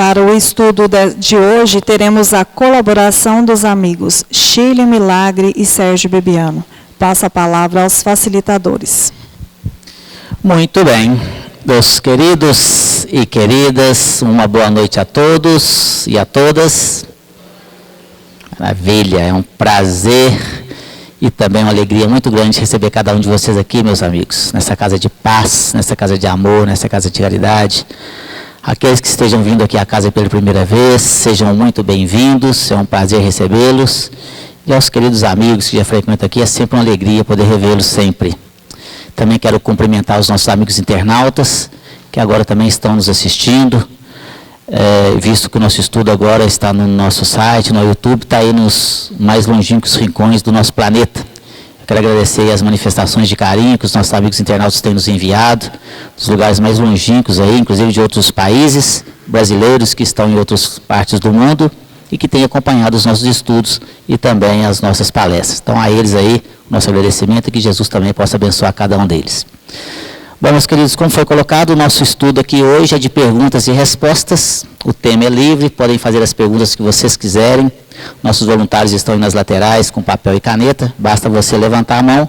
Para o estudo de hoje, teremos a colaboração dos amigos Shirley Milagre e Sérgio Bebiano. Passo a palavra aos facilitadores. Muito bem. Meus queridos e queridas, uma boa noite a todos e a todas. Maravilha, é um prazer e também uma alegria muito grande receber cada um de vocês aqui, meus amigos, nessa casa de paz, nessa casa de amor, nessa casa de caridade. Aqueles que estejam vindo aqui à casa pela primeira vez, sejam muito bem-vindos, é um prazer recebê-los. E aos queridos amigos que já frequentam aqui, é sempre uma alegria poder revê-los sempre. Também quero cumprimentar os nossos amigos internautas, que agora também estão nos assistindo, visto que o nosso estudo agora está no nosso site, no YouTube, está aí nos mais longínquos rincões do nosso planeta. Eu quero agradecer as manifestações de carinho que os nossos amigos internautas têm nos enviado, dos lugares mais longínquos aí, inclusive de outros países, brasileiros que estão em outras partes do mundo e que têm acompanhado os nossos estudos e também as nossas palestras. Então, a eles aí, o nosso agradecimento e que Jesus também possa abençoar cada um deles. Bom, meus queridos, como foi colocado, o nosso estudo aqui hoje é de perguntas e respostas. O tema é livre, podem fazer as perguntas que vocês quiserem. Nossos voluntários estão aí nas laterais com papel e caneta. Basta você levantar a mão,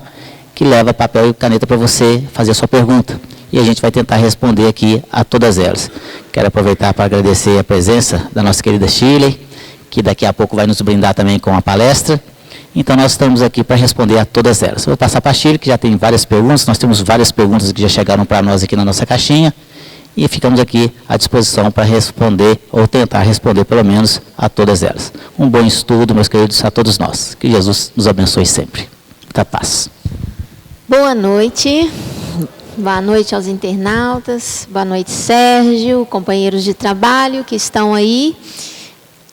que leva papel e caneta para você fazer a sua pergunta. E a gente vai tentar responder aqui a todas elas. Quero aproveitar para agradecer a presença da nossa querida Shirley, que daqui a pouco vai nos brindar também com a palestra. Então, nós estamos aqui para responder a todas elas. Vou passar para a Shirley, que já tem várias perguntas. Nós temos várias perguntas que já chegaram para nós aqui na nossa caixinha. E ficamos aqui à disposição para responder, ou tentar responder pelo menos, a todas elas. Um bom estudo, meus queridos, a todos nós. Que Jesus nos abençoe sempre. Muita paz. Boa noite. Boa noite aos internautas. Boa noite, Sérgio, companheiros de trabalho que estão aí,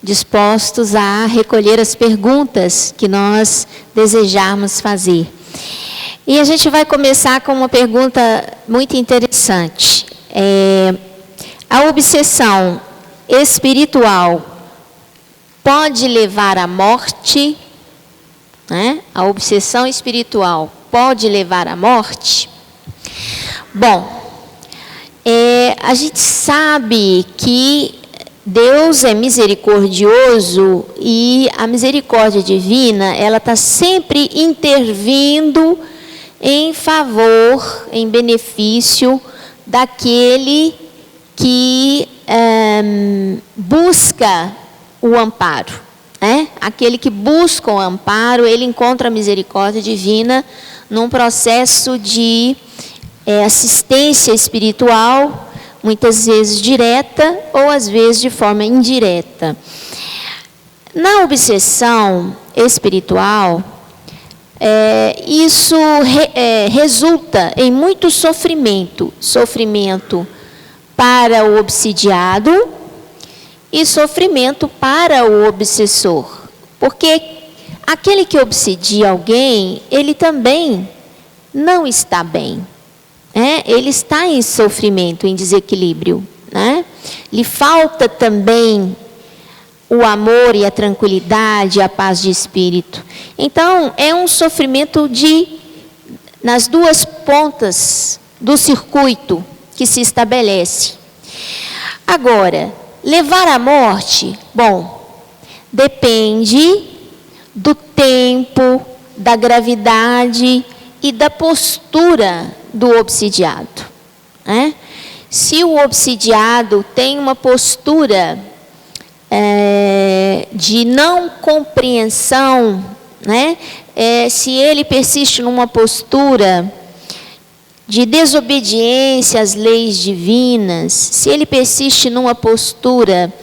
dispostos a recolher as perguntas que nós desejarmos fazer. E a gente vai começar com uma pergunta muito interessante. A obsessão espiritual pode levar à morte? Né? A obsessão espiritual pode levar à morte? Bom, a gente sabe que Deus é misericordioso e a misericórdia divina, ela está sempre intervindo em favor, em benefício daquele que busca o amparo. Aquele que busca o amparo, ele encontra a misericórdia divina num processo de assistência espiritual, muitas vezes direta ou às vezes de forma indireta. Na obsessão espiritual, isso resulta em muito sofrimento. Sofrimento para o obsidiado e sofrimento para o obsessor. Porque aquele que obsidia alguém, ele também não está bem. Ele está em sofrimento, em desequilíbrio. Lhe falta também o amor e a tranquilidade, a paz de espírito. Então, é um sofrimento nas duas pontas do circuito que se estabelece. Agora, levar à morte, bom, depende do tempo, da gravidade e da postura do obsidiado. Se o obsidiado tem uma postura de não compreensão, se ele persiste numa postura de desobediência às leis divinas, se ele persiste numa postura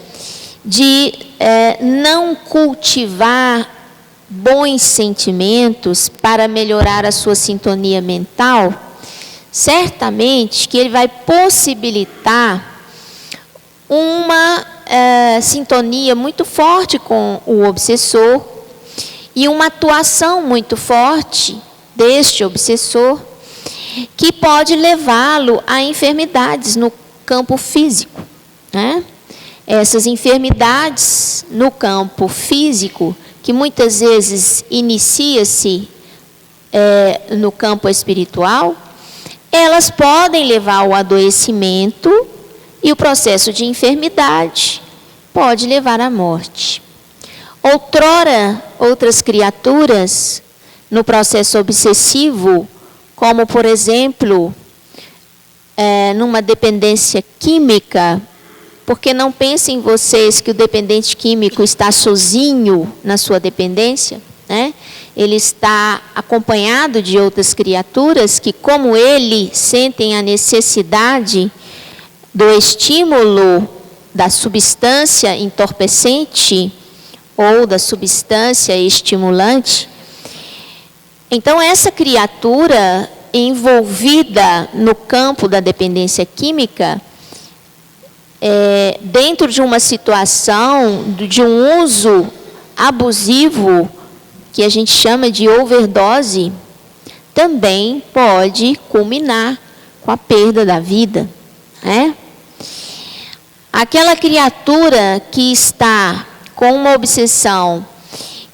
de não cultivar bons sentimentos para melhorar a sua sintonia mental, certamente que ele vai possibilitar uma sintonia muito forte com o obsessor e uma atuação muito forte deste obsessor, que pode levá-lo a enfermidades no campo físico. Essas enfermidades no campo físico, que muitas vezes inicia-se no campo espiritual, elas podem levar ao adoecimento e o processo de enfermidade pode levar à morte. Outrora, outras criaturas, no processo obsessivo, como, por exemplo, numa dependência química, porque não pensem vocês que o dependente químico está sozinho na sua dependência, né? Ele está acompanhado de outras criaturas que, como ele, sentem a necessidade do estímulo da substância entorpecente ou da substância estimulante. Então, essa criatura envolvida no campo da dependência química, dentro de uma situação de um uso abusivo, que a gente chama de overdose, também pode culminar com a perda da vida, né? Aquela criatura que está com uma obsessão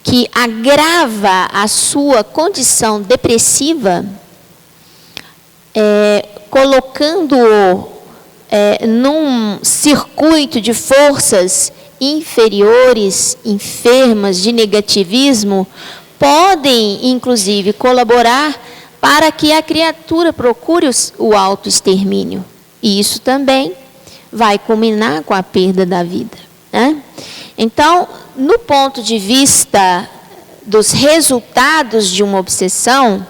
que agrava a sua condição depressiva, colocando-o num circuito de forças inferiores, enfermas, de negativismo, podem, inclusive, colaborar para que a criatura procure o autoextermínio. E isso também vai culminar com a perda da vida, né? Então, no ponto de vista dos resultados de uma obsessão,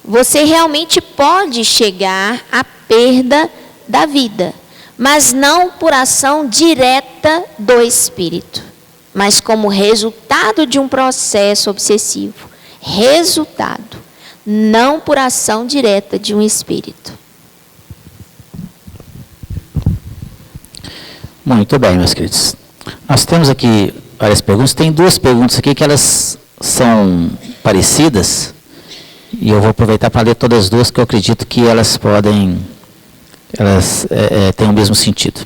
você realmente pode chegar à perda da vida, mas não por ação direta do espírito, mas como resultado de um processo obsessivo. Resultado, não por ação direta de um espírito. Muito bem, meus queridos. Nós temos aqui várias perguntas. Tem duas perguntas aqui que elas são parecidas. E eu vou aproveitar para ler todas as duas, que eu acredito que elas têm o mesmo sentido.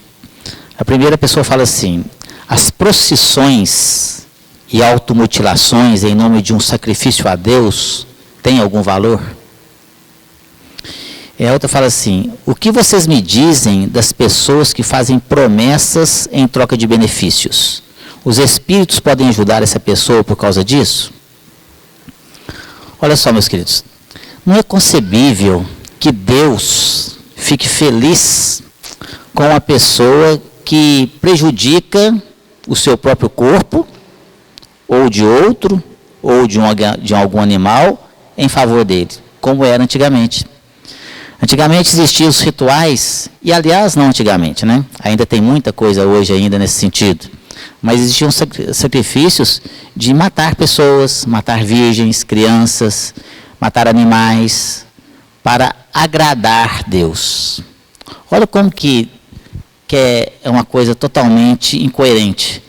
A primeira pessoa fala assim: as procissões e automutilações em nome de um sacrifício a Deus têm algum valor? E a outra fala assim: o que vocês me dizem das pessoas que fazem promessas em troca de benefícios? Os espíritos podem ajudar essa pessoa por causa disso? Olha só, meus queridos, não é concebível que Deus fique feliz com a pessoa que prejudica o seu próprio corpo, ou de outro, ou de algum animal, em favor dele, como era antigamente. Antigamente existiam os rituais, e aliás, não antigamente, né? Ainda tem muita coisa hoje ainda nesse sentido. Mas existiam sacrifícios de matar pessoas, matar virgens, crianças, matar animais, para agradar Deus. Olha como que é uma coisa totalmente incoerente.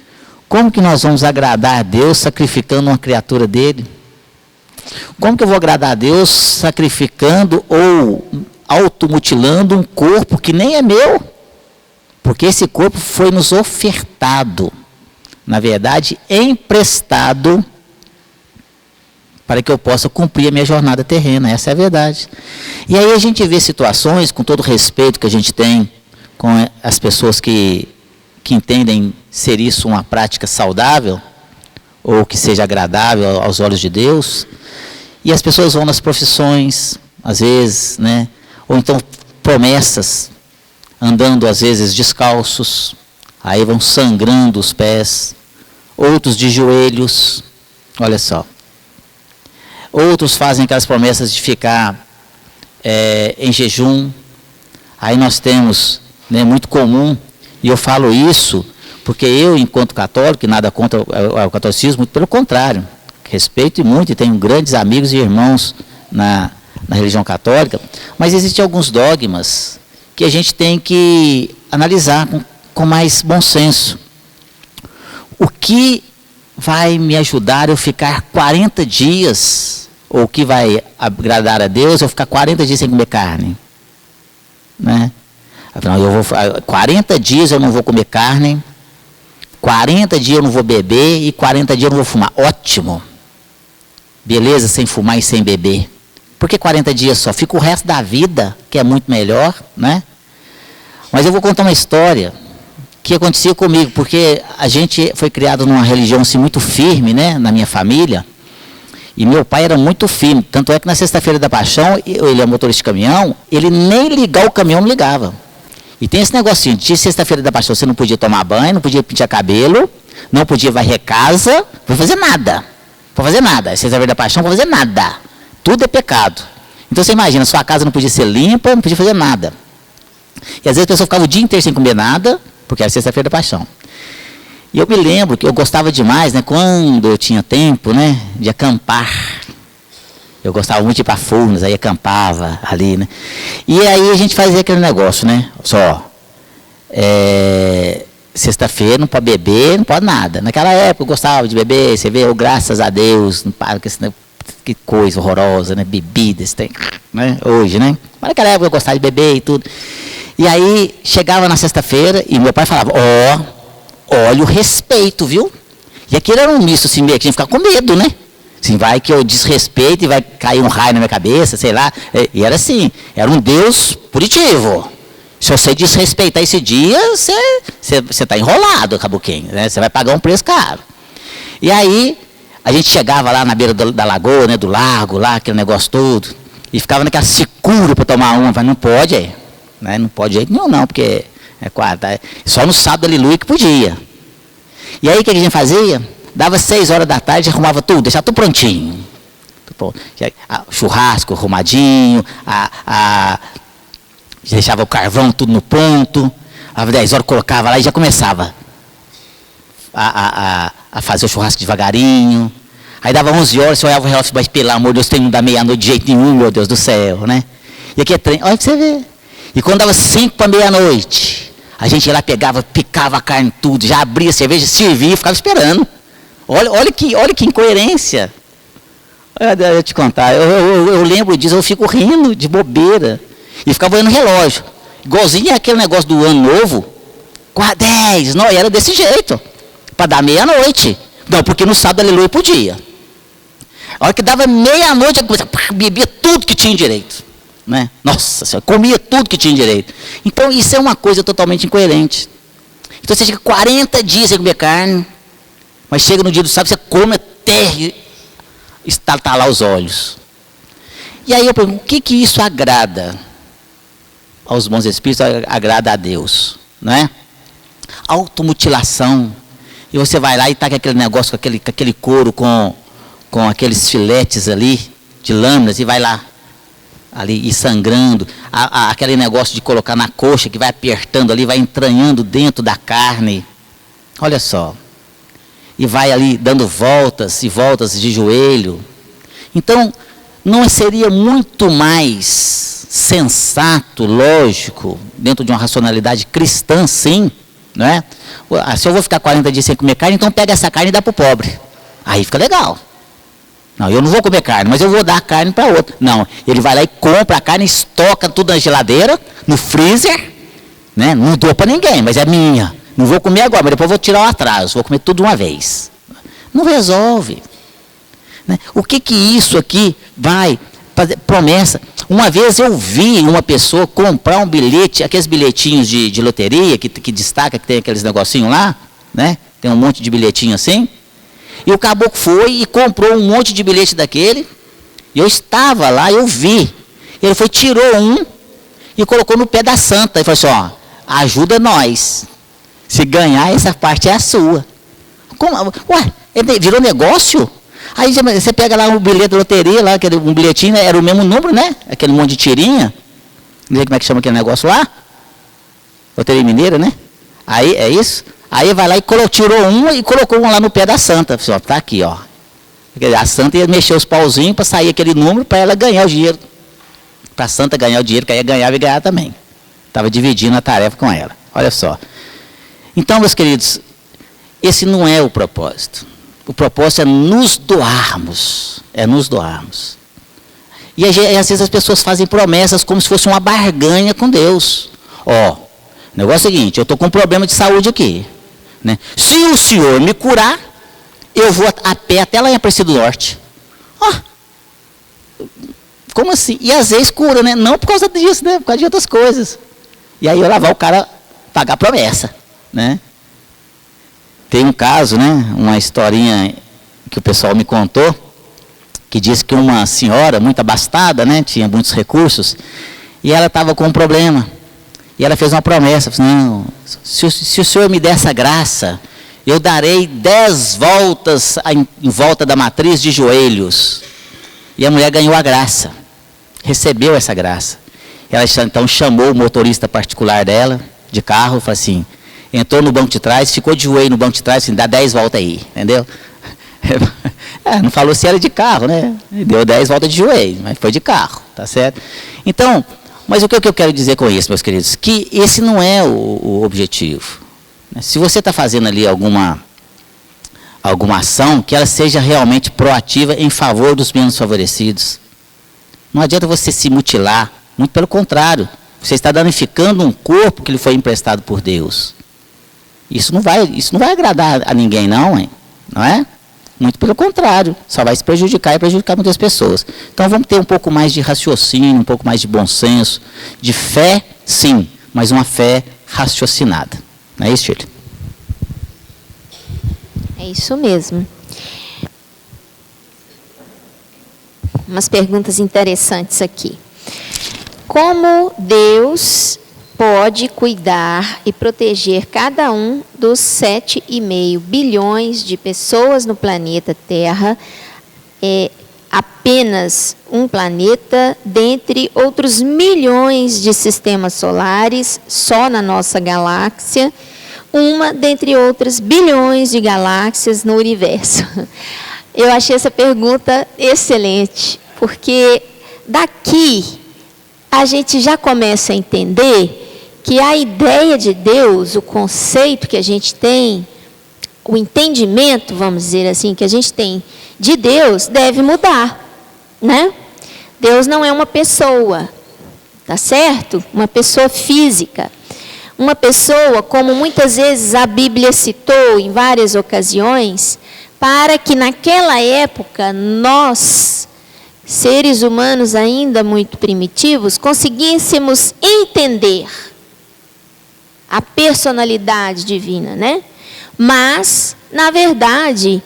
Como que nós vamos agradar a Deus sacrificando uma criatura dele? Como que eu vou agradar a Deus sacrificando ou automutilando um corpo que nem é meu? Porque esse corpo foi nos ofertado, na verdade, emprestado, para que eu possa cumprir a minha jornada terrena. Essa é a verdade. E aí a gente vê situações, com todo o respeito que a gente tem com as pessoas que entendem ser isso uma prática saudável, ou que seja agradável aos olhos de Deus, e as pessoas vão nas profissões, às vezes, né? Ou então promessas, andando às vezes descalços, aí vão sangrando os pés, outros de joelhos, olha só. Outros fazem aquelas promessas de ficar em jejum. Aí nós temos, né, muito comum, e eu falo isso porque eu, enquanto católico, e nada contra o catolicismo, muito pelo contrário, respeito muito e tenho grandes amigos e irmãos na religião católica, mas existem alguns dogmas que a gente tem que analisar com mais bom senso. O que vai me ajudar eu ficar 40 dias, ou o que vai agradar a Deus eu ficar 40 dias sem comer carne? Né? Afinal, 40 dias eu não vou comer carne, 40 dias eu não vou beber e 40 dias eu não vou fumar. Ótimo! Beleza, sem fumar e sem beber. Por que 40 dias só? Fica o resto da vida, que é muito melhor, né? Mas eu vou contar uma história que acontecia comigo, porque a gente foi criado numa religião assim, muito firme, né, na minha família, e meu pai era muito firme, tanto é que na sexta-feira da Paixão, ele é motorista de caminhão, ele nem ligar o caminhão não ligava. E tem esse negocinho, de sexta-feira da Paixão você não podia tomar banho, não podia pentear cabelo, não podia varrer casa, não podia fazer nada. Não pode fazer nada. Sexta-feira da Paixão não pode fazer nada. Tudo é pecado. Então você imagina, sua casa não podia ser limpa, não podia fazer nada. E às vezes a pessoa ficava o dia inteiro sem comer nada, porque era sexta-feira da Paixão. E eu me lembro que eu gostava demais, né, quando eu tinha tempo, né, de acampar. Eu gostava muito de ir para Furnas, aí acampava ali, né. E aí a gente fazia aquele negócio, né, sexta-feira não pode beber, não pode nada. Naquela época eu gostava de beber, você vê, graças a Deus, não para com esse, que coisa horrorosa, né, bebidas, tem, né, hoje, né. Mas naquela época eu gostava de beber e tudo. E aí chegava na sexta-feira e meu pai falava, olha o respeito, viu? E aquilo era um misto assim, meio que a gente ficava com medo, né? Assim, vai que eu desrespeito e vai cair um raio na minha cabeça, sei lá. E era assim, era um Deus punitivo. Se você desrespeitar esse dia, você está enrolado, cabuquinho, né? Você vai pagar um preço caro. E aí, a gente chegava lá na beira da lagoa, né, do lago, lá, aquele negócio todo, e ficava naquela secura para tomar uma, mas não pode, né? Não pode de jeito nenhum, não, porque só no sábado, aleluia, que podia. E aí o que a gente fazia? Dava 6 horas da tarde, arrumava tudo, deixava tudo prontinho. Churrasco arrumadinho, deixava o carvão tudo no ponto. Às 10 horas colocava lá e já começava a fazer o churrasco devagarinho. Aí dava 11 horas, você olhava o relógio, mas pelo amor de Deus, tem não dá meia-noite de jeito nenhum, meu Deus do céu, né? E aqui é trem, olha que você vê. E quando dava 5 para meia-noite, a gente ia lá, picava a carne tudo, já abria a cerveja, servia e ficava esperando. Olha que incoerência. Eu te contar, eu lembro disso, eu fico rindo de bobeira. E ficava olhando o relógio. Igualzinho aquele negócio do ano novo. 10, não, era desse jeito. Para dar meia-noite. Não, porque no sábado, aleluia, podia. A hora que dava meia-noite, bebia tudo que tinha direito. Né? Nossa Senhora, comia tudo que tinha direito. Então isso é uma coisa totalmente incoerente. Então você chega 40 dias sem comer carne, mas chega no dia do sábado, você come até estalar os olhos. E aí eu pergunto, o que isso agrada aos bons espíritos, agrada a Deus? Não é? Automutilação. E você vai lá e está com aquele negócio, com aquele couro, com aqueles filetes ali, de lâminas, e vai lá. Ali e sangrando, aquele negócio de colocar na coxa que vai apertando ali, vai entranhando dentro da carne, olha só, e vai ali dando voltas e voltas de joelho. Então, não seria muito mais sensato, lógico, dentro de uma racionalidade cristã, sim, não é? Se eu vou ficar 40 dias sem comer carne, então pega essa carne e dá para o pobre, aí fica legal. Não, eu não vou comer carne, mas eu vou dar carne para outro. Não, ele vai lá e compra a carne, estoca tudo na geladeira, no freezer, né? Não dou para ninguém, mas é minha. Não vou comer agora, mas depois eu vou tirar o atraso, vou comer tudo de uma vez. Não resolve. Né? O que isso aqui vai fazer? Promessa. Uma vez eu vi uma pessoa comprar um bilhete, aqueles bilhetinhos de loteria, que destaca, que tem aqueles negocinhos lá, né? Tem um monte de bilhetinho assim. E o caboclo foi e comprou um monte de bilhete daquele. E eu estava lá, eu vi. Ele foi, tirou um e colocou no pé da santa. E falou assim, ajuda nós. Se ganhar, essa parte é a sua. Como? Ué, ele virou negócio? Aí você pega lá um bilhete da loteria, lá, um bilhetinho, era o mesmo número, né? Aquele monte de tirinha. Não sei como é que chama aquele negócio lá. Loteria Mineira, né? Aí, é isso? Aí vai lá e tirou um e colocou um lá no pé da santa. Está aqui, ó. A santa ia mexer os pauzinhos para sair aquele número para ela ganhar o dinheiro. Para a santa ganhar o dinheiro, que aí ganhava e ganhava também. Estava dividindo a tarefa com ela. Olha só. Então, meus queridos, esse não é o propósito. O propósito é nos doarmos. É nos doarmos. E às vezes as pessoas fazem promessas como se fosse uma barganha com Deus. Ó, o negócio é o seguinte, eu estou com um problema de saúde aqui. Né? Se o senhor me curar, eu vou a pé até lá em Aparecida do Norte. Como assim? E às vezes cura, né? Não por causa disso, né? Por causa de outras coisas. E aí eu lá vai o cara pagar a promessa. né? Tem um caso, né? Uma historinha que o pessoal me contou, que diz que uma senhora muito abastada, né? Tinha muitos recursos, e ela estava com um problema. E ela fez uma promessa, falou, não, se o Senhor me der essa graça, eu darei 10 voltas em volta da matriz de joelhos. E a mulher ganhou a graça, recebeu essa graça. Ela então chamou o motorista particular dela, de carro, falou assim, entrou no banco de trás, ficou de joelho no banco de trás, assim, dá 10 voltas aí, entendeu? Não falou se era de carro, né? Deu 10 voltas de joelho, mas foi de carro, tá certo? Então, mas o que eu quero dizer com isso, meus queridos? Que esse não é o objetivo. Se você está fazendo ali alguma ação, que ela seja realmente proativa em favor dos menos favorecidos. Não adianta você se mutilar, muito pelo contrário. Você está danificando um corpo que lhe foi emprestado por Deus. Isso não vai agradar a ninguém, não é? Muito pelo contrário, só vai se prejudicar e prejudicar muitas pessoas. Então vamos ter um pouco mais de raciocínio, um pouco mais de bom senso, de fé, sim, mas uma fé raciocinada. Não é isso, Shirley? É isso mesmo. Umas perguntas interessantes aqui. Como Deus pode cuidar e proteger cada um dos 7,5 bilhões de pessoas no planeta Terra? É apenas um planeta, dentre outros milhões de sistemas solares, só na nossa galáxia, uma dentre outras bilhões de galáxias no universo. Eu achei essa pergunta excelente, porque daqui a gente já começa a entender que a ideia de Deus, o conceito que a gente tem, o entendimento, vamos dizer assim, que a gente tem de Deus, deve mudar, né? Deus não é uma pessoa, tá certo? Uma pessoa física. Uma pessoa, como muitas vezes a Bíblia citou em várias ocasiões, para que naquela época nós, seres humanos ainda muito primitivos, conseguíssemos entender a personalidade divina, né? Mas, na verdade,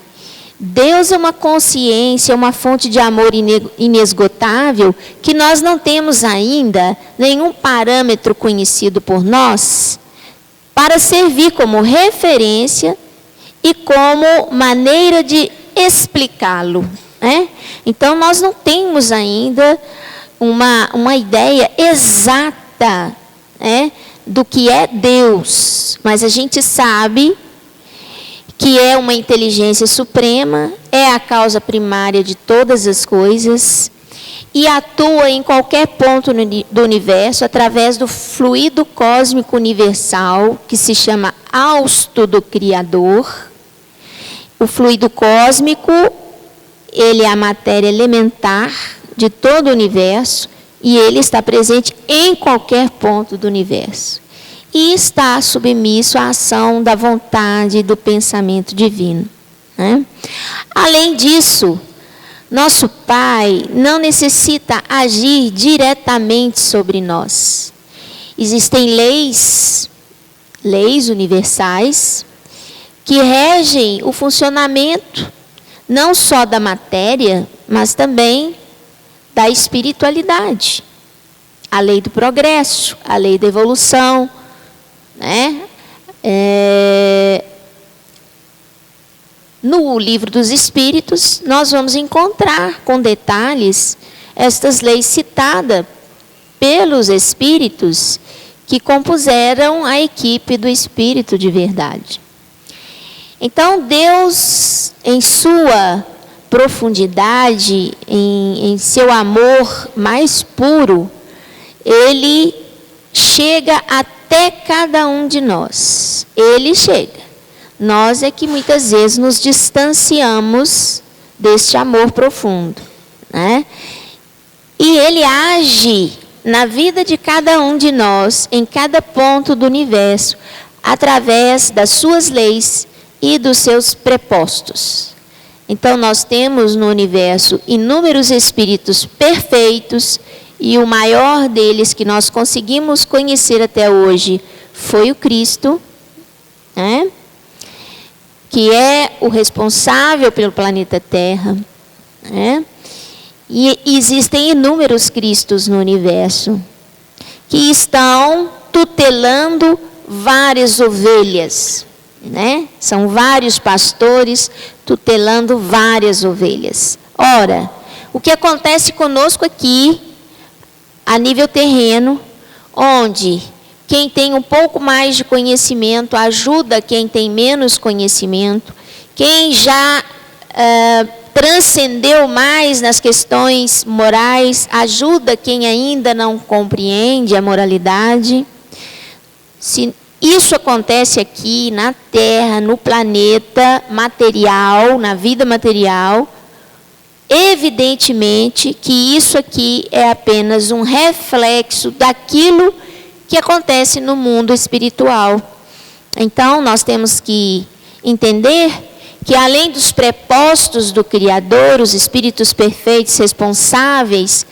Deus é uma consciência, uma fonte de amor inesgotável, que nós não temos ainda nenhum parâmetro conhecido por nós, para servir como referência e como maneira de explicá-lo, né? Então, nós não temos ainda uma ideia exata, né, do que é Deus, mas a gente sabe que é uma inteligência suprema, é a causa primária de todas as coisas e atua em qualquer ponto do universo através do fluido cósmico universal, que se chama hausto do Criador. O fluido cósmico, ele é a matéria elementar de todo o universo e ele está presente em qualquer ponto do universo. E está submisso à ação da vontade e do pensamento divino, né? Além disso, nosso Pai não necessita agir diretamente sobre nós. Existem leis universais, que regem o funcionamento não só da matéria, mas também da espiritualidade. A lei do progresso, a lei da evolução, né? No livro dos Espíritos, nós vamos encontrar com detalhes estas leis citadas pelos Espíritos que compuseram a equipe do Espírito de Verdade. Então, Deus, em sua profundidade, em seu amor mais puro, Ele chega até cada um de nós. Ele chega. Nós é que muitas vezes nos distanciamos deste amor profundo, né? E Ele age na vida de cada um de nós, em cada ponto do universo, através das suas leis e dos seus prepostos. Então, nós temos no universo inúmeros espíritos perfeitos, e o maior deles que nós conseguimos conhecer até hoje foi o Cristo, né? Que é o responsável pelo planeta Terra, né? E existem inúmeros Cristos no universo que estão tutelando várias ovelhas, né? São vários pastores tutelando várias ovelhas. Ora, o que acontece conosco aqui, a nível terreno, onde quem tem um pouco mais de conhecimento ajuda quem tem menos conhecimento, quem já transcendeu mais nas questões morais ajuda quem ainda não compreende a moralidade. Se isso acontece aqui na Terra, no planeta material, na vida material, evidentemente que isso aqui é apenas um reflexo daquilo que acontece no mundo espiritual. Então, nós temos que entender que além dos prepostos do Criador, os espíritos perfeitos responsáveis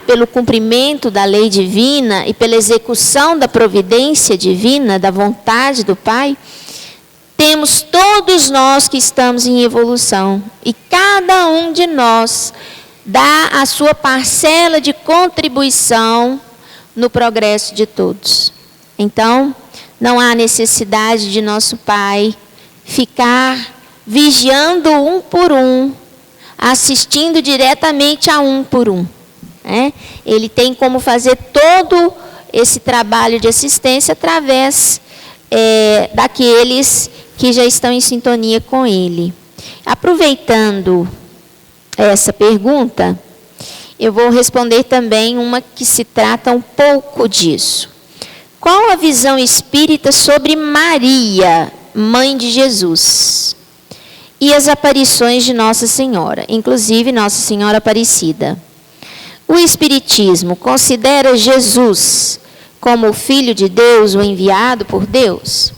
pelo cumprimento da lei divina e pela execução da providência divina, da vontade do Pai, temos todos nós que estamos em evolução. E cada um de nós dá a sua parcela de contribuição no progresso de todos. Então, não há necessidade de nosso Pai ficar vigiando um por um, assistindo diretamente a um por um, né? Ele tem como fazer todo esse trabalho de assistência através daqueles que já estão em sintonia com ele. Aproveitando essa pergunta, eu vou responder também uma que se trata um pouco disso. Qual a visão espírita sobre Maria, mãe de Jesus, e as aparições de Nossa Senhora, inclusive Nossa Senhora Aparecida? O Espiritismo considera Jesus como o Filho de Deus, o enviado por Deus?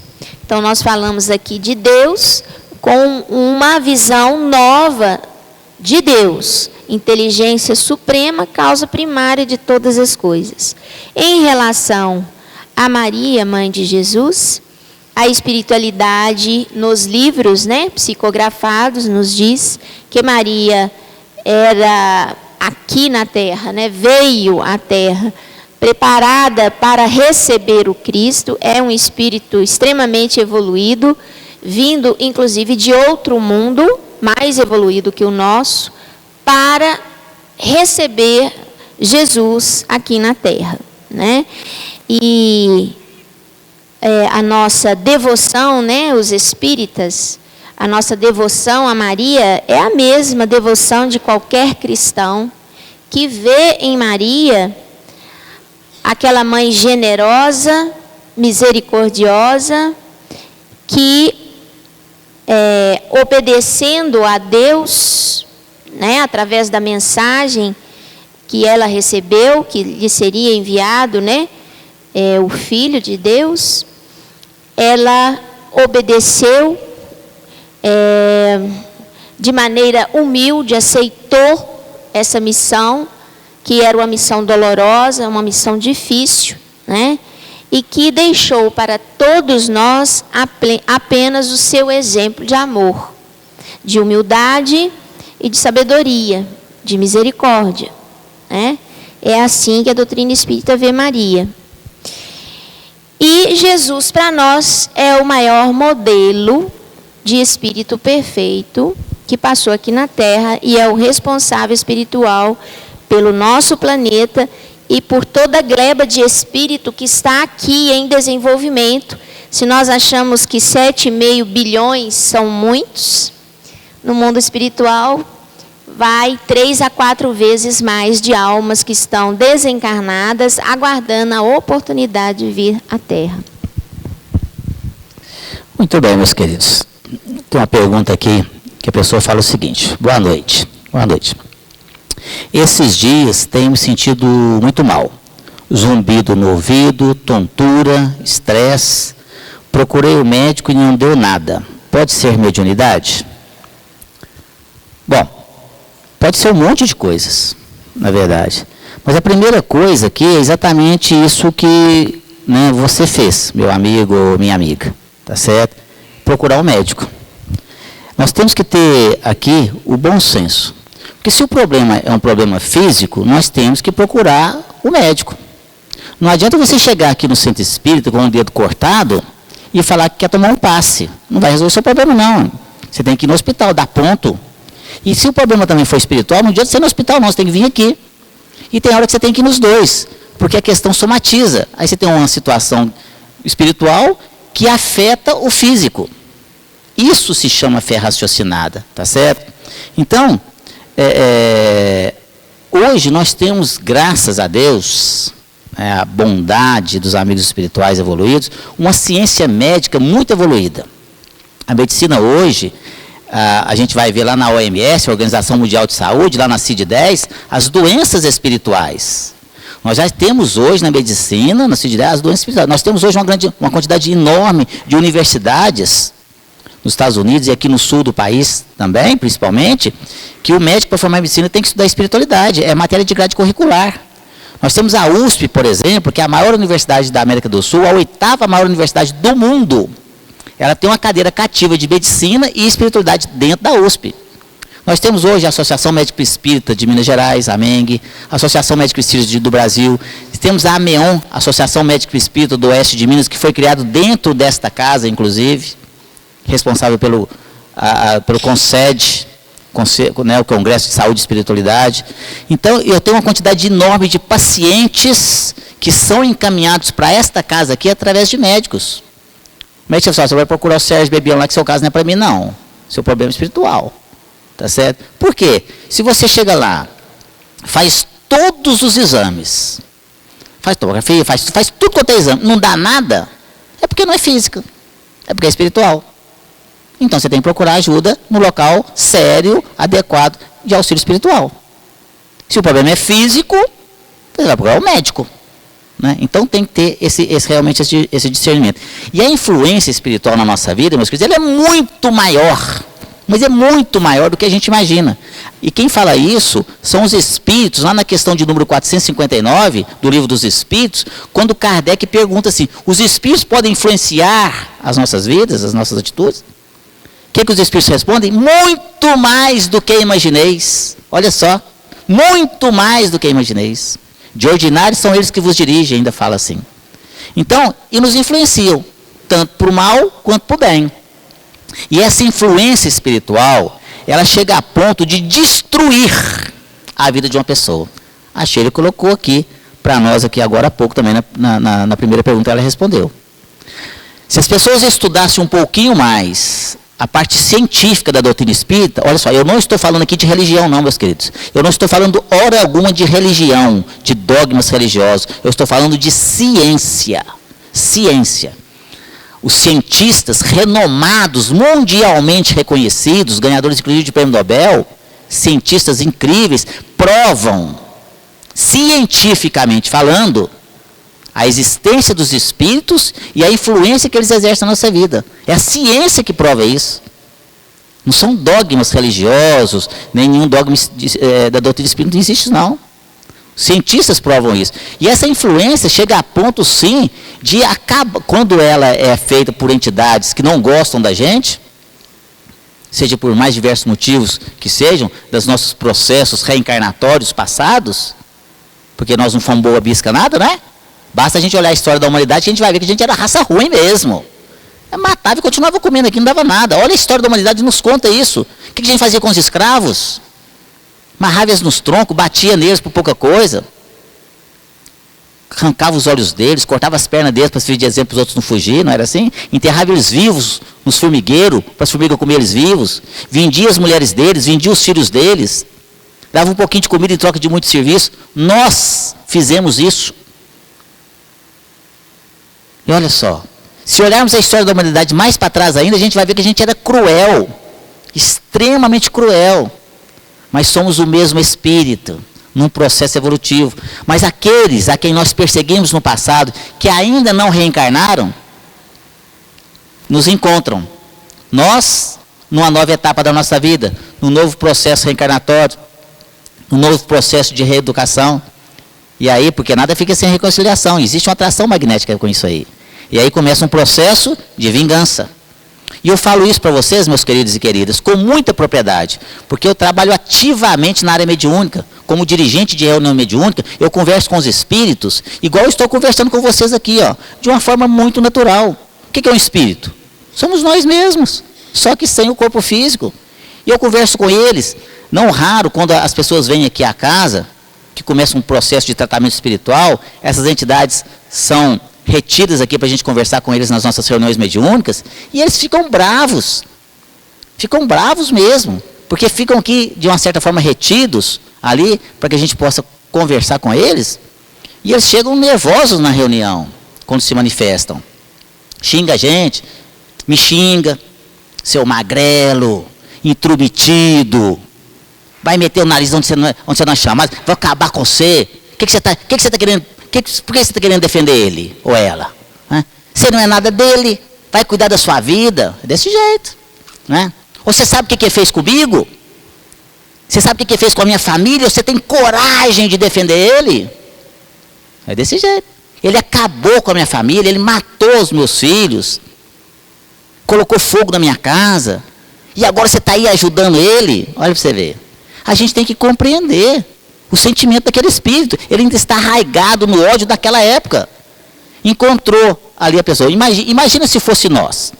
Então, nós falamos aqui de Deus com uma visão nova de Deus, inteligência suprema, causa primária de todas as coisas. Em relação a Maria, mãe de Jesus, a espiritualidade nos livros, né, psicografados nos diz que Maria era aqui na Terra, né, veio à Terra preparada para receber o Cristo, é um espírito extremamente evoluído, vindo inclusive de outro mundo, mais evoluído que o nosso, para receber Jesus aqui na Terra, né? E a nossa devoção, né, os espíritas, a nossa devoção a Maria é a mesma devoção de qualquer cristão que vê em Maria aquela mãe generosa, misericordiosa, que obedecendo a Deus, né, através da mensagem que ela recebeu, que lhe seria enviado, né, o Filho de Deus, ela obedeceu de maneira humilde, aceitou essa missão, que era uma missão dolorosa, uma missão difícil, né? E que deixou para todos nós apenas o seu exemplo de amor, de humildade e de sabedoria, de misericórdia, né? É assim que a doutrina espírita vê Maria. E Jesus, para nós, é o maior modelo de espírito perfeito que passou aqui na Terra e é o responsável espiritual pelo nosso planeta e por toda a gleba de espírito que está aqui em desenvolvimento. Se nós achamos que 7,5 bilhões são muitos, no mundo espiritual vai 3 a 4 vezes mais de almas que estão desencarnadas, aguardando a oportunidade de vir à Terra. Muito bem, meus queridos. Tem uma pergunta aqui que a pessoa fala o seguinte: boa noite. Boa noite. Esses dias tenho me sentido muito mal. Zumbido no ouvido, tontura, estresse. Procurei o médico e não deu nada. Pode ser mediunidade? Bom, pode ser um monte de coisas, na verdade. Mas a primeira coisa aqui é exatamente isso que né, você fez, meu amigo ou minha amiga, tá certo? Procurar um médico. Nós temos que ter aqui o bom senso. Porque se o problema é um problema físico, nós temos que procurar o médico. Não adianta você chegar aqui no centro espírita com o dedo cortado e falar que quer tomar um passe. Não vai resolver o seu problema, não. Você tem que ir no hospital, dar ponto. E se o problema também for espiritual, não adianta você ir no hospital, não. Você tem que vir aqui. E tem hora que você tem que ir nos dois. Porque a questão somatiza. Aí você tem uma situação espiritual que afeta o físico. Isso se chama fé raciocinada, tá certo? Então, hoje nós temos, graças a Deus, a bondade dos amigos espirituais evoluídos, uma ciência médica muito evoluída. A medicina hoje, a gente vai ver lá na OMS, a Organização Mundial de Saúde, lá na CID-10, as doenças espirituais. Nós já temos hoje na medicina, na CID-10, as doenças espirituais. Nós temos hoje uma quantidade enorme de universidades, nos Estados Unidos e aqui no sul do país também, principalmente, que o médico para formar medicina tem que estudar espiritualidade, é matéria de grade curricular. Nós temos a USP, por exemplo, que é a maior universidade da América do Sul, a 8ª maior universidade do mundo. Ela tem uma cadeira cativa de medicina e espiritualidade dentro da USP. Nós temos hoje a Associação Médico Espírita de Minas Gerais, a MENG, a Associação Médico Espírita do Brasil, temos a AMEON, Associação Médico Espírita do Oeste de Minas, que foi criado dentro desta casa, inclusive, responsável pelo CONSED, né, o Congresso de Saúde e Espiritualidade. Então, eu tenho uma quantidade enorme de pacientes que são encaminhados para esta casa aqui através de médicos. O médico fala, você vai procurar o Sérgio Bebiano lá, que seu caso não é para mim, não. Seu problema é espiritual. Tá certo? Por quê? Se você chega lá, faz todos os exames, faz tomografia, faz tudo quanto é exame, não dá nada, é porque não é física, é porque é espiritual. Então você tem que procurar ajuda no local sério, adequado, de auxílio espiritual. Se o problema é físico, você vai procurar o médico. Né? Então tem que ter realmente esse discernimento. E a influência espiritual na nossa vida, meus queridos, ela é muito maior. Mas é muito maior do que a gente imagina. E quem fala isso são os espíritos, lá na questão de número 459 do Livro dos Espíritos, quando Kardec pergunta assim, os espíritos podem influenciar as nossas vidas, as nossas atitudes? O que os espíritos respondem? Muito mais do que imagineis. Olha só, muito mais do que imagineis. De ordinário são eles que vos dirigem, ainda fala assim. Então, e nos influenciam, tanto para o mal quanto para o bem. E essa influência espiritual, ela chega a ponto de destruir a vida de uma pessoa. A Sheila colocou aqui, para nós aqui agora há pouco também, na primeira pergunta ela respondeu. Se as pessoas estudassem um pouquinho mais a parte científica da doutrina espírita, olha só, eu não estou falando aqui de religião não, meus queridos. Eu não estou falando hora alguma de religião, de dogmas religiosos. Eu estou falando de ciência. Ciência. Os cientistas renomados, mundialmente reconhecidos, ganhadores inclusive de prêmio Nobel, cientistas incríveis, provam, cientificamente falando, a existência dos espíritos e a influência que eles exercem na nossa vida. É a ciência que prova isso. Não são dogmas religiosos, nenhum dogma da doutrina espírita não existe, não. Cientistas provam isso. E essa influência chega a ponto, sim, de quando ela é feita por entidades que não gostam da gente, seja por mais diversos motivos que sejam, dos nossos processos reencarnatórios passados, porque nós não fomos boa bisca nada, né? Basta a gente olhar a história da humanidade que a gente vai ver que a gente era raça ruim mesmo. Matava e continuava comendo aqui, não dava nada. Olha a história da humanidade, nos conta isso. O que a gente fazia com os escravos? Amarrava-os nos troncos, batia neles por pouca coisa. Arrancava os olhos deles, cortava as pernas deles para servir de exemplo para os outros não fugir, não era assim? Enterrava eles vivos nos formigueiros, para as formigas comer eles vivos. Vendia as mulheres deles, vendia os filhos deles. Dava um pouquinho de comida em troca de muito serviço. Nós fizemos isso. E olha só, se olharmos a história da humanidade mais para trás ainda, a gente vai ver que a gente era cruel, extremamente cruel. Mas somos o mesmo espírito, num processo evolutivo. Mas aqueles a quem nós perseguimos no passado, que ainda não reencarnaram, nos encontram. Nós, numa nova etapa da nossa vida, num novo processo reencarnatório, num novo processo de reeducação. E aí, porque nada fica sem reconciliação, existe uma atração magnética com isso aí. E aí começa um processo de vingança. E eu falo isso para vocês, meus queridos e queridas, com muita propriedade, porque eu trabalho ativamente na área mediúnica. Como dirigente de reunião mediúnica, eu converso com os espíritos, igual eu estou conversando com vocês aqui, ó, de uma forma muito natural. O que é um espírito? Somos nós mesmos, só que sem o corpo físico. E eu converso com eles, não raro, quando as pessoas vêm aqui à casa, que começa um processo de tratamento espiritual, essas entidades são retidas aqui para a gente conversar com eles nas nossas reuniões mediúnicas, e eles ficam bravos mesmo, porque ficam aqui de uma certa forma retidos ali, para que a gente possa conversar com eles, e eles chegam nervosos na reunião, quando se manifestam. Xinga a gente, me xinga, seu magrelo, intrometido, vai meter o nariz onde você não é chamado, vai acabar com você. O que você está querendo? Por que você está querendo defender ele ou ela? Você não é nada dele, vai cuidar da sua vida. É desse jeito. Né? Ou você sabe o que ele fez comigo? Você sabe o que ele fez com a minha família? Você tem coragem de defender ele? É desse jeito. Ele acabou com a minha família, ele matou os meus filhos, colocou fogo na minha casa, e agora você está aí ajudando ele? Olha para você ver. A gente tem que compreender o sentimento daquele espírito. Ele ainda está arraigado no ódio daquela época. Encontrou ali a pessoa. Imagina se fosse nós.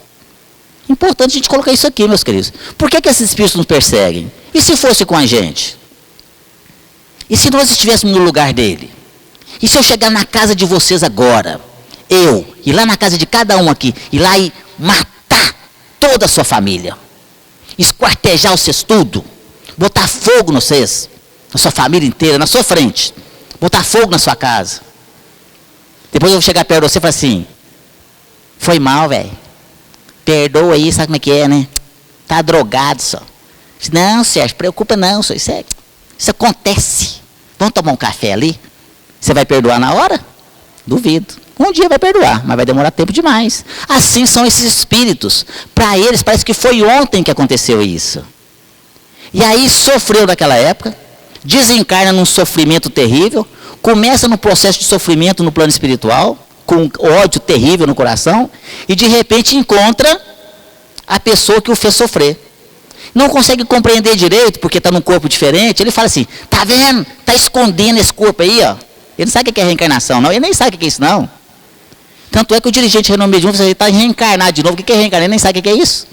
Importante a gente colocar isso aqui, meus queridos. Por que esses espíritos nos perseguem? E se fosse com a gente? E se nós estivéssemos no lugar dele? E se eu chegar na casa de vocês agora, ir lá na casa de cada um aqui, ir lá e matar toda a sua família, esquartejar vocês tudo, botar fogo nos vocês, na sua família inteira, na sua frente, botar fogo na sua casa. Depois eu vou chegar perto de você e falar assim, foi mal, velho, perdoa aí, sabe como é que é, né? Tá drogado só. Não, Sérgio, preocupa não, só isso acontece. Vamos tomar um café ali? Você vai perdoar na hora? Duvido. Um dia vai perdoar, mas vai demorar tempo demais. Assim são esses espíritos. Para eles parece que foi ontem que aconteceu isso. E aí sofreu naquela época, desencarna num sofrimento terrível, começa no processo de sofrimento no plano espiritual, com ódio terrível no coração, e de repente encontra a pessoa que o fez sofrer. Não consegue compreender direito, porque está num corpo diferente. Ele fala assim, tá vendo? Está escondendo esse corpo aí, ó. Ele não sabe o que é reencarnação, não. Ele nem sabe o que é isso, não. Tanto é que o dirigente de reunião mediúnica, você está reencarnado de novo. O que é reencarnar? Ele nem sabe o que é isso.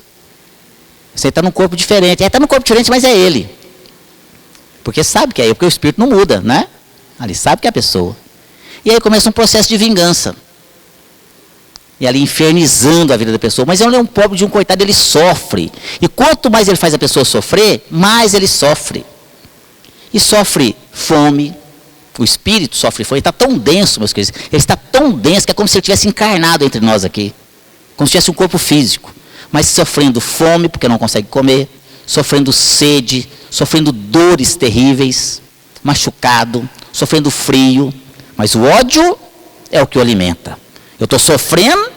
Você está num corpo diferente. Ele está num corpo diferente, mas é ele. Porque sabe que é ele, porque o espírito não muda, né? Ali sabe que é a pessoa. E aí começa um processo de vingança. E ali infernizando a vida da pessoa. Mas ele é um pobre de um coitado, ele sofre. E quanto mais ele faz a pessoa sofrer, mais ele sofre. E sofre fome. O espírito sofre fome. Ele está tão denso, meus queridos. Ele está tão denso que é como se ele tivesse encarnado entre nós aqui. Como se tivesse um corpo físico. Mas sofrendo fome, porque não consegue comer. Sofrendo sede. Sofrendo dores terríveis. Machucado. Sofrendo frio. Mas o ódio é o que o alimenta. Eu estou sofrendo,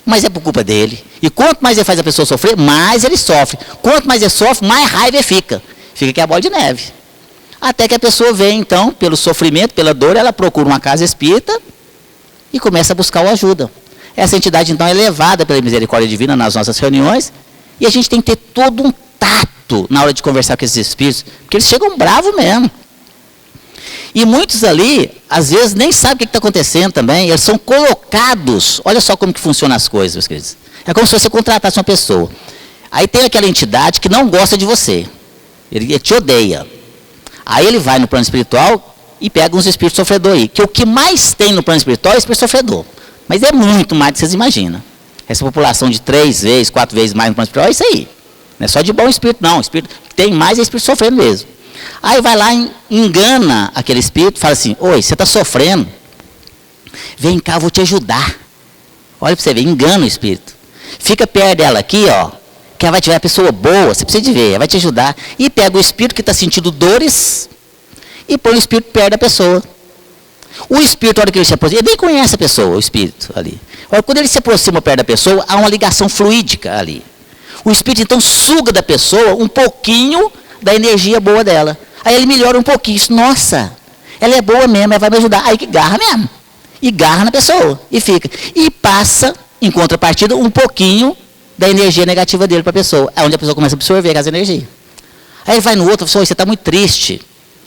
mas é por culpa dele. E quanto mais ele faz a pessoa sofrer, mais ele sofre. Quanto mais ele sofre, mais raiva ele fica. Fica que é a bola de neve. Até que a pessoa vem, então, pelo sofrimento, pela dor, ela procura uma casa espírita e começa a buscar o ajuda. Essa entidade, então, é levada pela misericórdia divina nas nossas reuniões, e a gente tem que ter todo um tato na hora de conversar com esses espíritos, porque eles chegam bravos mesmo. E muitos ali, às vezes, nem sabem o que está acontecendo também. Eles são colocados. Olha só como que funcionam as coisas, meus queridos. É como se você contratasse uma pessoa. Aí tem aquela entidade que não gosta de você. Ele te odeia. Aí ele vai no plano espiritual e pega uns espíritos sofredores aí. Que o que mais tem no plano espiritual é espírito sofredor. Mas é muito mais do que vocês imaginam. Essa população de 3 vezes, 4 vezes mais no plano espiritual é isso aí. Não é só de bom espírito, não. O espírito que tem mais é espírito sofrendo mesmo. Aí vai lá e engana aquele espírito, fala assim, oi, você está sofrendo, vem cá, eu vou te ajudar. Olha para você ver, engana o espírito. Fica perto dela aqui, ó, que ela vai te ver, a pessoa boa, você precisa de ver, ela vai te ajudar. E pega o espírito que está sentindo dores e põe o espírito perto da pessoa. O espírito, a hora que ele se aproxima, ele nem conhece a pessoa, o espírito ali. Olha, quando ele se aproxima perto da pessoa, há uma ligação fluídica ali. O espírito então suga da pessoa um pouquinho da energia boa dela. Aí ele melhora um pouquinho. Nossa, ela é boa mesmo, ela vai me ajudar. Aí que garra mesmo. E garra na pessoa, e fica. E passa, em contrapartida, um pouquinho da energia negativa dele para a pessoa. É onde a pessoa começa a absorver aquela energia. Aí ele vai no outro e fala, você está muito triste.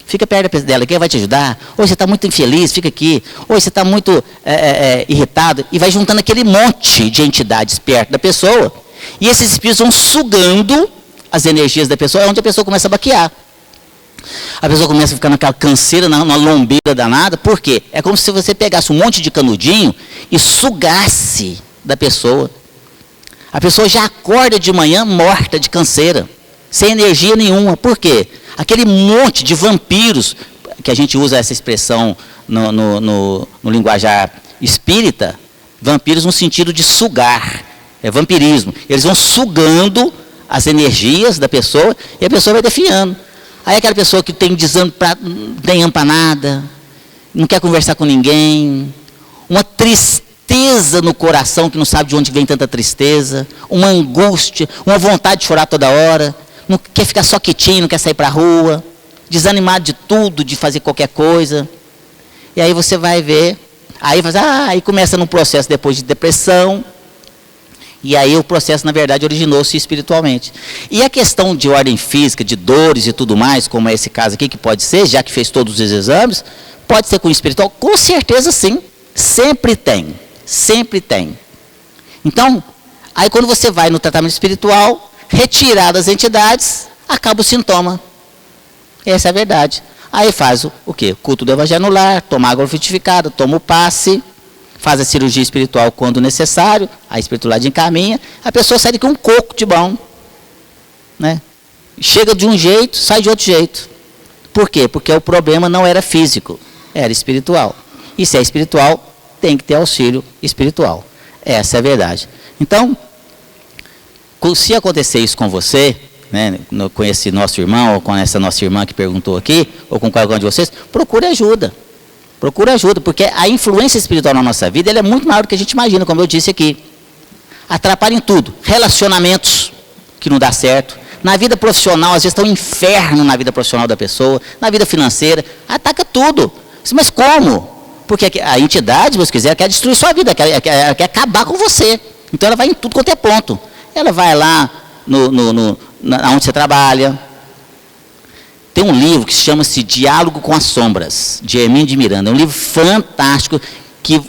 Fica perto dela, quem vai te ajudar? Ou você está muito infeliz, fica aqui. Ou você está muito irritado. E vai juntando aquele monte de entidades perto da pessoa. E esses espíritos vão sugando as energias da pessoa, é onde a pessoa começa a baquear. A pessoa começa a ficar naquela canseira, numa lombeira danada. Por quê? É como se você pegasse um monte de canudinho e sugasse da pessoa. A pessoa já acorda de manhã morta de canseira, sem energia nenhuma. Por quê? Aquele monte de vampiros, que a gente usa essa expressão no linguajar espírita, vampiros no sentido de sugar, é vampirismo. Eles vão sugando as energias da pessoa e a pessoa vai definhando. Aí aquela pessoa que tem desânimo, tem empanada, não quer conversar com ninguém, uma tristeza no coração que não sabe de onde vem tanta tristeza, uma angústia, uma vontade de chorar toda hora, não quer ficar só quietinho, não quer sair para a rua, desanimado de tudo, de fazer qualquer coisa. E aí você vai ver, aí começa num processo depois de depressão, e aí o processo, na verdade, originou-se espiritualmente. E a questão de ordem física, de dores e tudo mais, como é esse caso aqui, que pode ser, já que fez todos os exames, pode ser com o espiritual? Com certeza sim, sempre tem, sempre tem. Então, aí quando você vai no tratamento espiritual, retirar das entidades, acaba o sintoma. Essa é a verdade. Aí faz o quê? Culto do evangelho no lar, toma água frutificada, toma o passe, faz a cirurgia espiritual quando necessário, a espiritualidade encaminha, a pessoa sai com um coco de bom. Né? Chega de um jeito, sai de outro jeito. Por quê? Porque o problema não era físico, era espiritual. E se é espiritual, tem que ter auxílio espiritual. Essa é a verdade. Então, se acontecer isso com você, né, com esse nosso irmão, ou com essa nossa irmã que perguntou aqui, ou com qualquer um de vocês, procure ajuda. Procure ajuda, porque a influência espiritual na nossa vida ela é muito maior do que a gente imagina, como eu disse aqui. Atrapalha em tudo. Relacionamentos que não dá certo. Na vida profissional, às vezes está um inferno na vida profissional da pessoa. Na vida financeira, ataca tudo. Mas como? Porque a entidade, se você quiser, quer destruir sua vida, ela quer acabar com você. Então ela vai em tudo quanto é ponto. Ela vai lá onde você trabalha. Tem um livro que chama-se Diálogo com as Sombras, de Hermínio de Miranda. É um livro fantástico que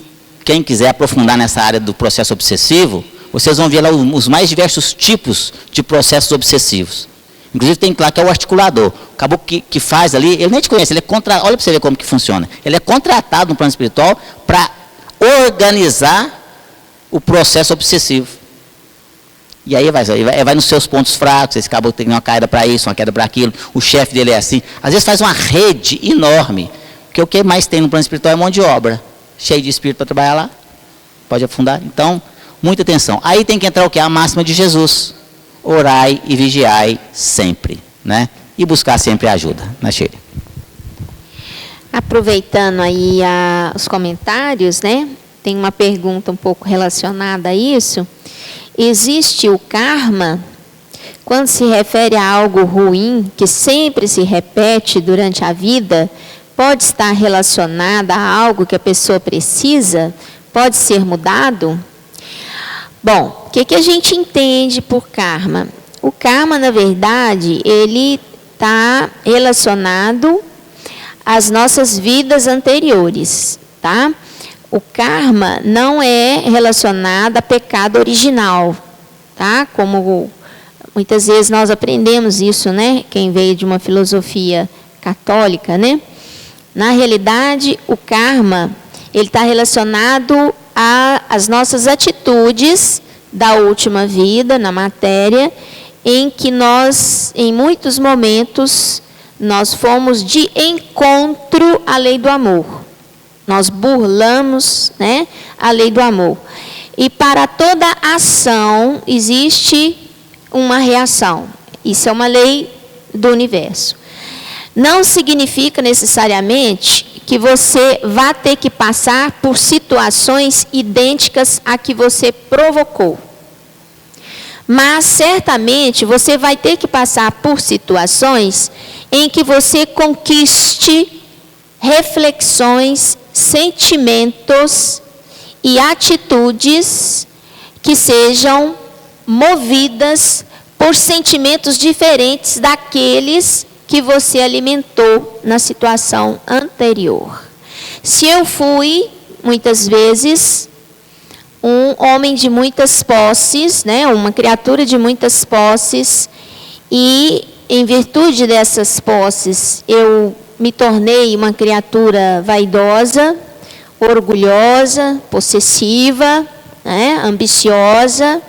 quem quiser aprofundar nessa área do processo obsessivo, vocês vão ver lá os mais diversos tipos de processos obsessivos. Inclusive tem lá que é o articulador. O caboclo que faz ali, ele nem te conhece, olha para você ver como que funciona. Ele é contratado no plano espiritual para organizar o processo obsessivo. E aí vai nos seus pontos fracos, esse caboclo tem uma queda para isso, uma queda para aquilo, o chefe dele é assim. Às vezes faz uma rede enorme, porque o que mais tem no plano espiritual é mão de obra, cheio de espírito para trabalhar lá, pode afundar. Então, muita atenção. Aí tem que entrar o que? A máxima de Jesus, orai e vigiai sempre, né? E buscar sempre ajuda, né, Sheila? Aproveitando aí os comentários, né? Tem uma pergunta um pouco relacionada a isso. Existe o karma quando se refere a algo ruim que sempre se repete durante a vida? Pode estar relacionada a algo que a pessoa precisa? Pode ser mudado? Bom, o que a gente entende por karma? O karma, na verdade, ele está relacionado às nossas vidas anteriores, tá? O karma não é relacionado a pecado original, tá? Como muitas vezes nós aprendemos isso, né? Quem veio de uma filosofia católica, né? Na realidade, o karma, ele está relacionado às nossas atitudes da última vida, na matéria, em que nós, em muitos momentos, nós fomos de encontro à lei do amor. Nós burlamos, né, a lei do amor. E para toda ação existe uma reação. Isso é uma lei do universo. Não significa necessariamente que você vá ter que passar por situações idênticas a que você provocou. Mas certamente você vai ter que passar por situações em que você conquiste reflexões, sentimentos e atitudes que sejam movidas por sentimentos diferentes daqueles que você alimentou na situação anterior. Se eu fui, muitas vezes, um homem de muitas posses, né, uma criatura de muitas posses, e em virtude dessas posses eu me tornei uma criatura vaidosa, orgulhosa, possessiva, né, ambiciosa,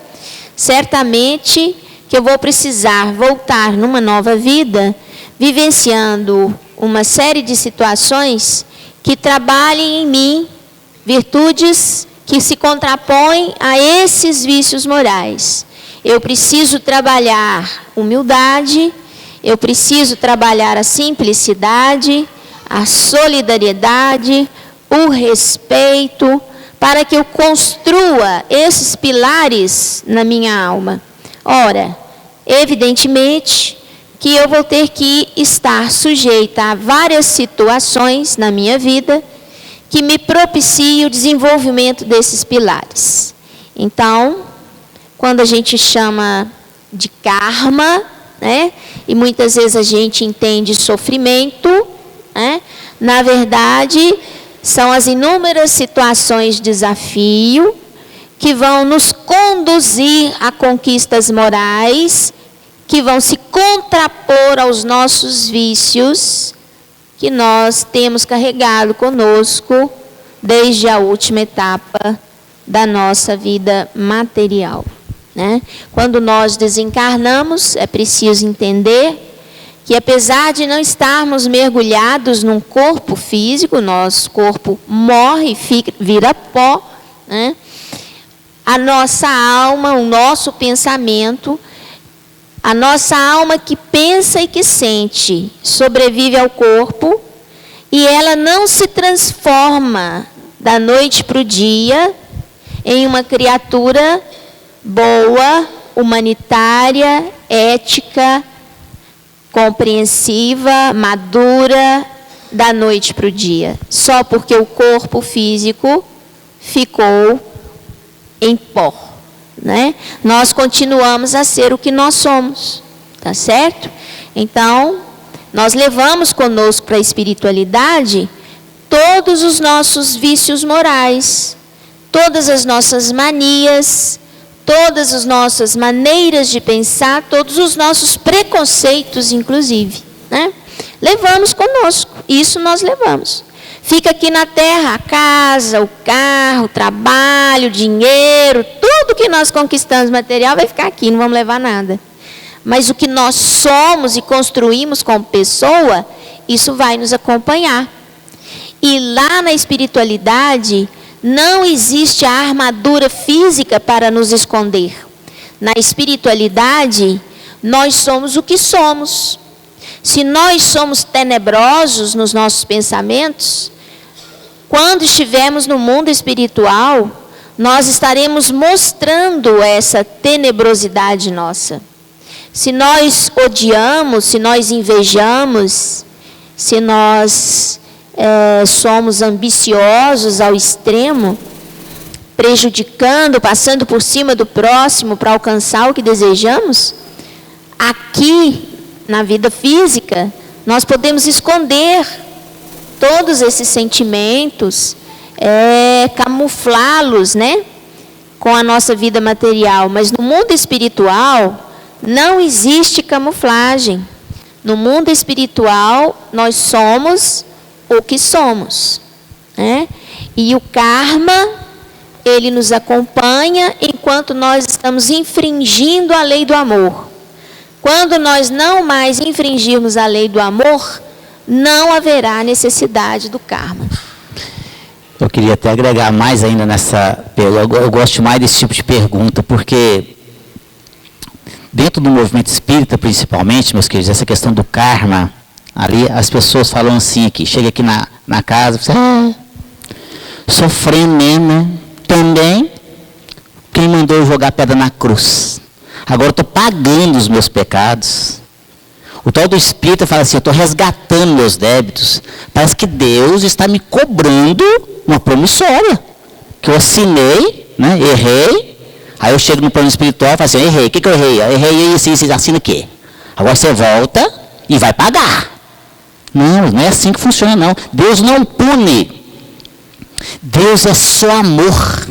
certamente que eu vou precisar voltar numa nova vida, vivenciando uma série de situações que trabalhem em mim virtudes que se contrapõem a esses vícios morais. Eu preciso trabalhar humildade, eu preciso trabalhar a simplicidade, a solidariedade, o respeito, para que eu construa esses pilares na minha alma. Ora, evidentemente que eu vou ter que estar sujeita a várias situações na minha vida que me propiciem o desenvolvimento desses pilares. Então, quando a gente chama de karma, né, e muitas vezes a gente entende sofrimento, né, na verdade, são as inúmeras situações de desafio que vão nos conduzir a conquistas morais, que vão se contrapor aos nossos vícios, que nós temos carregado conosco desde a última etapa da nossa vida material, né? Quando nós desencarnamos, é preciso entender que apesar de não estarmos mergulhados num corpo físico, nosso corpo morre, vira pó, né? A nossa alma, o nosso pensamento, a nossa alma que pensa e que sente, sobrevive ao corpo e ela não se transforma da noite para o dia em uma criatura boa, humanitária, ética, compreensiva, madura, da noite para o dia. Só porque o corpo físico ficou em pó, né? Nós continuamos a ser o que nós somos, tá certo? Então, nós levamos conosco para a espiritualidade todos os nossos vícios morais, todas as nossas manias, todas as nossas maneiras de pensar, todos os nossos preconceitos, inclusive, né? Levamos conosco, isso nós levamos. Fica aqui na terra a casa, o carro, o trabalho, o dinheiro, tudo que nós conquistamos material vai ficar aqui, não vamos levar nada. Mas o que nós somos e construímos como pessoa, isso vai nos acompanhar. E lá na espiritualidade, não existe a armadura física para nos esconder. Na espiritualidade, nós somos o que somos. Se nós somos tenebrosos nos nossos pensamentos, quando estivermos no mundo espiritual, nós estaremos mostrando essa tenebrosidade nossa. Se nós odiamos, se nós invejamos, se nós somos ambiciosos ao extremo, prejudicando, passando por cima do próximo para alcançar o que desejamos, aqui na vida física, nós podemos esconder todos esses sentimentos, camuflá-los, né, com a nossa vida material. Mas no mundo espiritual, não existe camuflagem. No mundo espiritual, nós somos o que somos, né? E o karma, ele nos acompanha enquanto nós estamos infringindo a lei do amor. Quando nós não mais infringirmos a lei do amor, não haverá necessidade do karma. Eu queria até agregar mais ainda nessa... Eu gosto mais desse tipo de pergunta, porque dentro do movimento espírita, principalmente, meus queridos, essa questão do karma, ali as pessoas falam assim aqui, chega aqui na casa, você, sofrendo mesmo, né? Também, quem mandou eu jogar pedra na cruz? Agora eu estou pagando os meus pecados. O tal do espírita fala assim, eu estou resgatando meus débitos. Parece que Deus está me cobrando uma promissória. Que eu assinei, né? Errei. Aí eu chego no plano espiritual e falo assim, errei. O que eu errei? Eu errei isso, você assina o quê? Agora você volta e vai pagar. Não é assim que funciona não. Deus não pune. Deus é só amor.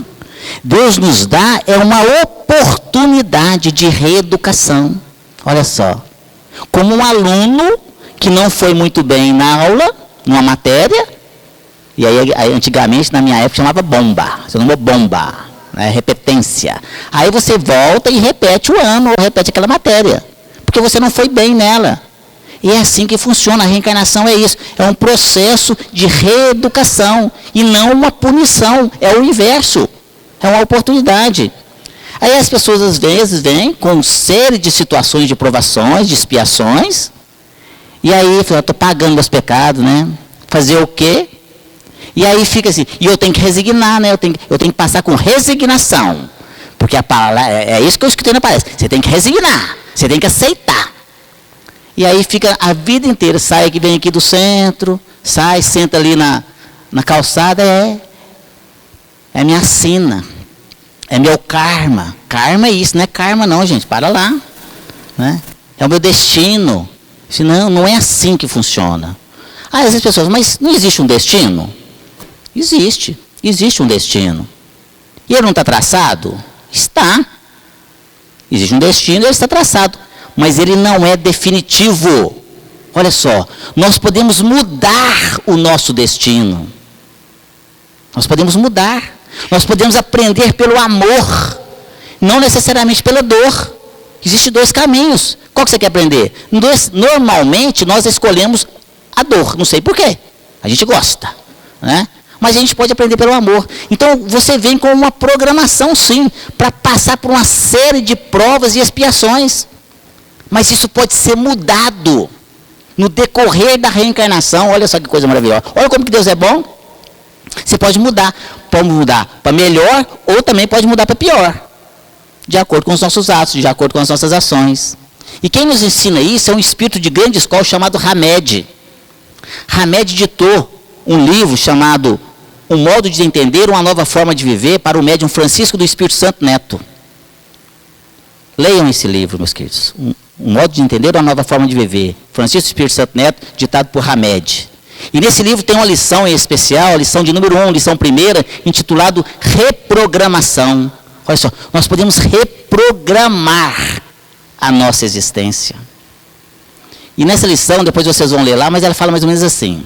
Deus nos dá uma oportunidade de reeducação. Olha só. Como um aluno que não foi muito bem na aula, numa matéria, e aí antigamente, na minha época, chamava bomba. Você não bomba, né? Repetência. Aí você volta e repete o ano, ou repete aquela matéria. Porque você não foi bem nela. E é assim que funciona, a reencarnação é isso. É um processo de reeducação, e não uma punição, é o inverso. É uma oportunidade. Aí as pessoas às vezes vêm com uma série de situações de provações, de expiações, e aí eu estou pagando meus pecados, né? Fazer o quê? E aí fica assim, e eu tenho que resignar, né? Eu tenho que passar com resignação. Porque a palavra, é isso que eu escutei na palestra. Você tem que resignar, você tem que aceitar. E aí fica a vida inteira, vem aqui do centro, senta ali na calçada, é minha sina. É meu karma. Karma é isso, não é karma não, gente. Para lá. Né? É o meu destino. Não é assim que funciona. Às vezes as pessoas, mas não existe um destino? Existe. Existe um destino. E ele não está traçado? Está. Existe um destino, ele está traçado. Mas ele não é definitivo. Olha só. Nós podemos mudar o nosso destino. Nós podemos mudar. Nós podemos aprender pelo amor, não necessariamente pela dor. Existem dois caminhos. Qual que você quer aprender? Normalmente nós escolhemos a dor, não sei porquê. A gente gosta, né? Mas a gente pode aprender pelo amor. Então você vem com uma programação sim, para passar por uma série de provas e expiações. Mas isso pode ser mudado no decorrer da reencarnação. Olha só que coisa maravilhosa. Olha como que Deus é bom. Você pode mudar para melhor ou também pode mudar para pior, de acordo com os nossos atos, de acordo com as nossas ações. E quem nos ensina isso é um espírito de grande escola chamado Hamed. Hamed ditou um livro chamado Um Modo de Entender, Uma Nova Forma de Viver, para o médium Francisco do Espírito Santo Neto. Leiam esse livro, meus queridos. Um Modo de Entender, Uma Nova Forma de Viver. Francisco do Espírito Santo Neto, ditado por Hamed. E nesse livro tem uma lição em especial, a lição de número 1, lição primeira, intitulado Reprogramação. Olha só, nós podemos reprogramar a nossa existência. E nessa lição, depois vocês vão ler lá, mas ela fala mais ou menos assim.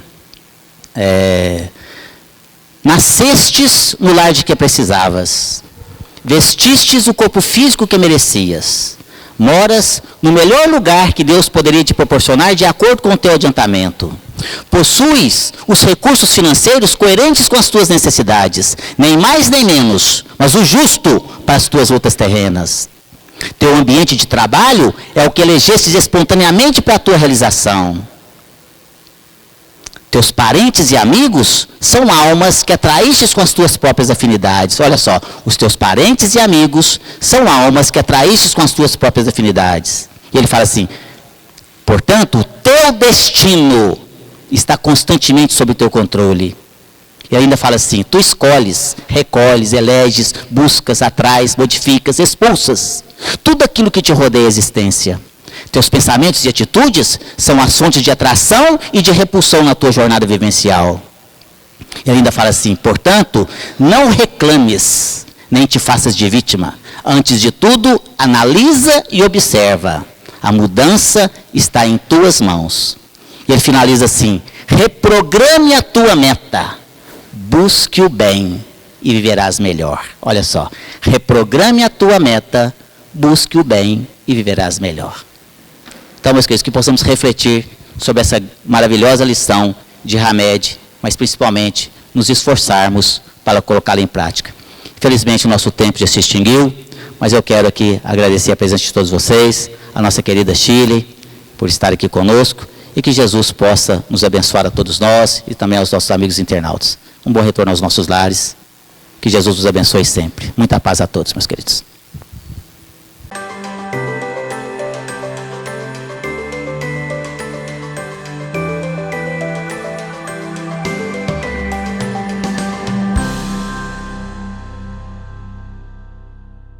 Nascestes no lar de que precisavas, vestistes o corpo físico que merecias, moras no melhor lugar que Deus poderia te proporcionar de acordo com o teu adiantamento. Possuis os recursos financeiros coerentes com as tuas necessidades, nem mais nem menos, mas o justo para as tuas lutas terrenas. Teu ambiente de trabalho é o que elegestes espontaneamente para a tua realização. Teus parentes e amigos são almas que atraístes com as tuas próprias afinidades. Olha só, os teus parentes e amigos são almas que atraístes com as tuas próprias afinidades. E ele fala assim, portanto, o teu destino está constantemente sob o teu controle. E ainda fala assim, tu escolhes, recolhes, eleges, buscas, atrais, modificas, expulsas. Tudo aquilo que te rodeia a existência. Teus pensamentos e atitudes são as fontes de atração e de repulsão na tua jornada vivencial. E ainda fala assim, portanto, não reclames, nem te faças de vítima. Antes de tudo, analisa e observa. A mudança está em tuas mãos. E ele finaliza assim, reprograme a tua meta, busque o bem e viverás melhor. Olha só, reprograme a tua meta, busque o bem e viverás melhor. Então, meus queridos, que possamos refletir sobre essa maravilhosa lição de Hamed, mas principalmente nos esforçarmos para colocá-la em prática. Infelizmente o nosso tempo já se extinguiu, mas eu quero aqui agradecer a presença de todos vocês, a nossa querida Shirley, por estar aqui conosco, e que Jesus possa nos abençoar a todos nós e também aos nossos amigos internautas. Um bom retorno aos nossos lares, que Jesus nos abençoe sempre. Muita paz a todos, meus queridos.